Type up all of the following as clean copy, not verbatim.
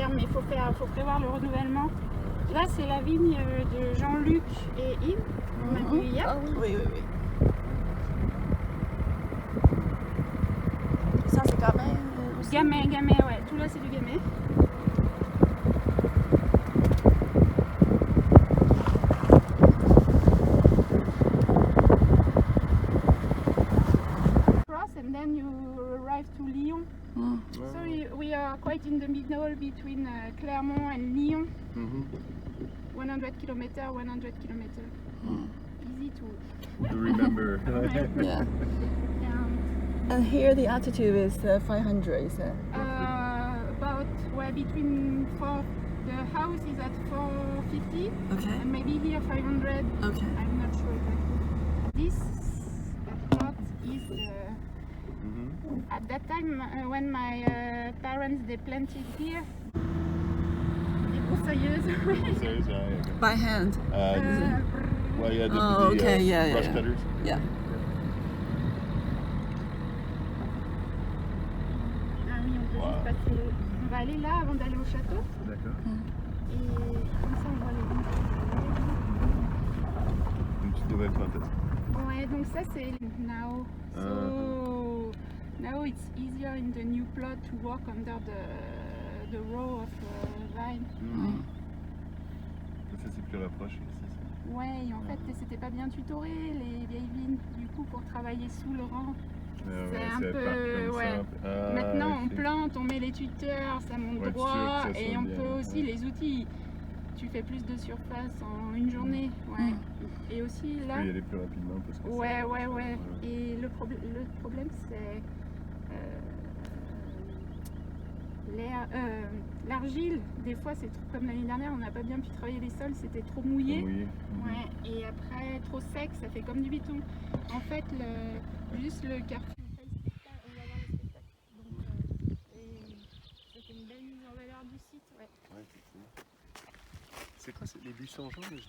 ferme, mais il faut prévoir le renouvellement. Là, c'est la vigne de Jean-Luc et Yves, on a vu hier. Ah oui. Ça, c'est Gamay aussi. Gamay, ouais. Tout là, c'est du Gamay. Cross and then you arrive to Lyon. So we are quite in the middle between Clermont and Lyon. 100 km, 100 km. Easy to remember. Yeah. And here the altitude is 500, is it? About between the house is at 450 Okay. and maybe here 500. Okay. I'm not sure exactly. This part is at that time when my parents they planted here. Des broussailleuses. By hand. Well, yeah, Oh, okay, yeah, brush yeah. cutters. Yeah. Ah oui, on peut juste passer. On va aller là avant d'aller au château. D'accord. Et comme ça, on voit les vignes. Une petite nouvelle plantation. Ouais, donc ça c'est now. So now it's easier in the new plot to walk under the row of vine. Ça, c'est plus rapproché, c'est ça. Ouais, et en fait c'était pas bien tutoré les vieilles vignes. Du coup pour travailler sous le rang, c'est un peu maintenant on plante, on met les tuteurs, ça monte droit et on peut aussi les outils. Tu fais plus de surface en une journée, Et aussi là. Tu peux y aller plus rapidement parce que Ouais. Et le problème c'est l'argile. Des fois c'est comme l'année dernière, on n'a pas bien pu travailler les sols, c'était trop mouillé. Ouais. Et après trop sec, ça fait comme du béton. En fait, juste le carrefour. On va voir le spectacle. Donc, c'est une belle mise en valeur du site. C'est quoi les buissons jaunes?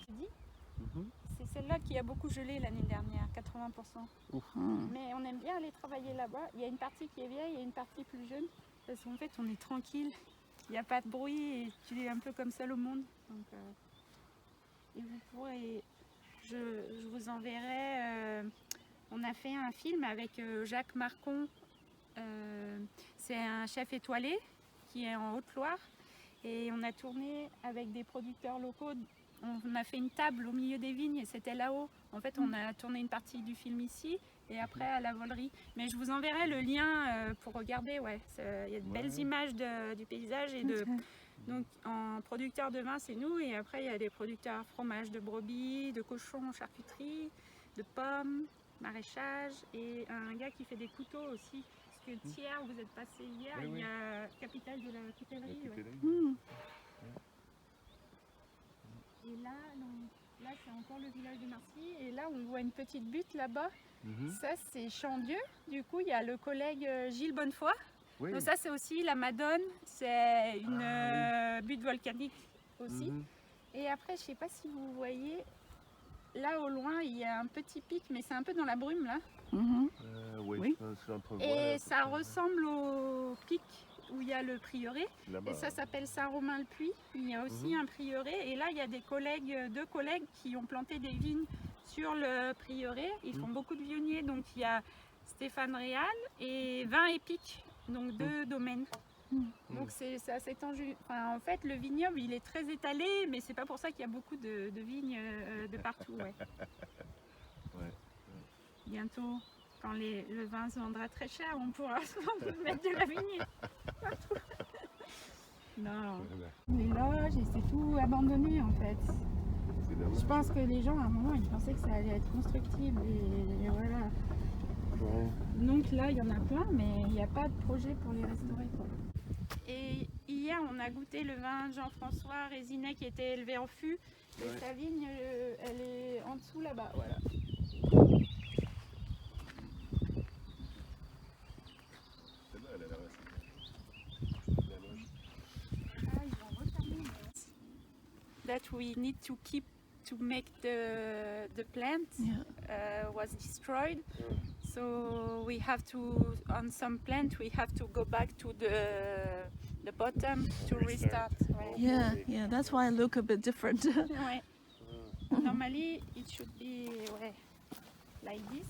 C'est celle-là qui a beaucoup gelé l'année dernière, 80%. Mais on aime bien aller travailler là-bas. Il y a une partie qui est vieille et une partie plus jeune. Parce qu'en fait, on est tranquille. Il n'y a pas de bruit et tu es un peu comme seul au monde. Donc, et vous pourrez, je vous enverrai. On a fait un film avec Jacques Marcon. C'est un chef étoilé qui est en Haute-Loire. Et on a tourné avec des producteurs locaux. On a fait une table au milieu des vignes et c'était là-haut. En fait, on a tourné une partie du film ici et après à la volerie. Mais je vous enverrai le lien pour regarder. Il y a de belles images du paysage. Donc, en producteur de vin, c'est nous. Et après, il y a des producteurs fromage de brebis, de cochon, charcuterie, de pommes, maraîchage. Et un gars qui fait des couteaux aussi. Parce que Thiers, vous êtes passé hier, il y a capitale de la coutellerie. Et là c'est encore le village de Marcy. Et là, on voit une petite butte là-bas. Ça, c'est Chandieu. Du coup, il y a le collègue Gilles Bonnefoy. Donc ça, c'est aussi la Madone. C'est une butte volcanique aussi. Et après, je ne sais pas si vous voyez, là au loin, il y a un petit pic, mais c'est un peu dans la brume là. Oui. Et ça ressemble au pic où il y a le prieuré. Et ça s'appelle Saint-Romain-le-Puy. Il y a aussi un prieuré. Et là, il y a deux collègues qui ont planté des vignes sur le prieuré. Ils font beaucoup de vionniers. Donc, il y a Stéphane Réal et Vin Épique. Donc, 2 domaines. Donc, c'est assez tendu. Enfin, en fait, le vignoble, il est très étalé. Mais c'est pas pour ça qu'il y a beaucoup de vignes de partout. Bientôt, quand le vin se vendra très cher, on pourra mettre de la vigne partout. Non, les loges et c'est tout abandonné en fait. Je pense que les gens à un moment ils pensaient que ça allait être constructible et voilà. Donc là il y en a plein mais il n'y a pas de projet pour les restaurer quoi. Et hier on a goûté le vin Jean-François Résinet qui était élevé en fût. Et sa vigne elle est en dessous là-bas, voilà. That we need to keep to make the plant was destroyed. So we have to, on some plant, we have to go back to the bottom to restart. Ouais. Yeah, yeah, that's why I look a bit different. Ouais. Normally, it should be like this.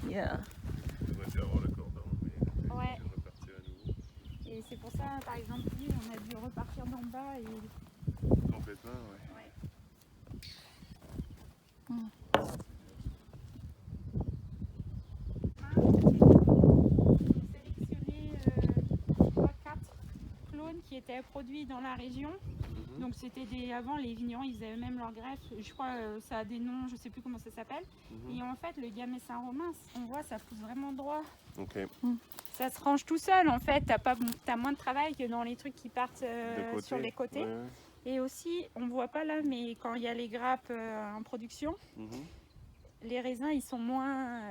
Yeah. On va faire avoir le cordon, mais Ouais. je vais repartir à nouveau. Et c'est pour ça, par exemple, lui, on a dû repartir d'en bas. Et... Complètement, ouais. Sélectionné 4 clones qui étaient produits dans la région. Donc c'était avant les vignerons, ils avaient même leur greffe. Je crois ça a des noms, je sais plus comment ça s'appelle. Et en fait, le Gamay Saint-Romain, on voit, ça pousse vraiment droit. Ok. Ça se range tout seul en fait. T'as moins de travail que dans les trucs qui partent sur les côtés. Ouais. Et aussi, on voit pas là, mais quand il y a les grappes en production, les raisins ils sont moins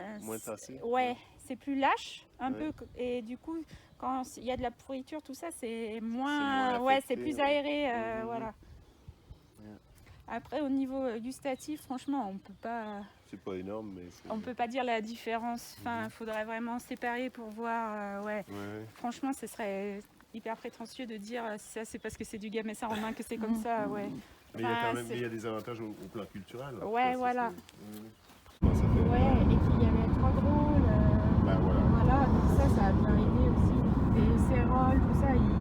tassés. Ouais, c'est plus lâche un peu. Et du coup, quand il y a de la pourriture, tout ça, c'est moins. Ouais, c'est plus aéré. Voilà. Après, au niveau gustatif, franchement, on peut pas. C'est pas énorme, mais On peut pas dire la différence. Enfin, il faudrait vraiment séparer pour voir. Ouais. Franchement, ce serait hyper prétentieux de dire ça, c'est parce que c'est du Gamay Saint-Romain que c'est comme ça. Ouais. Mais il y a quand même des avantages au plan culturel. Ouais, voilà. Bon, ça fait... Ouais, et puis il y avait 3 gros. Ben voilà. Voilà, donc ça a bien aidé aussi. Les céroles, tout ça.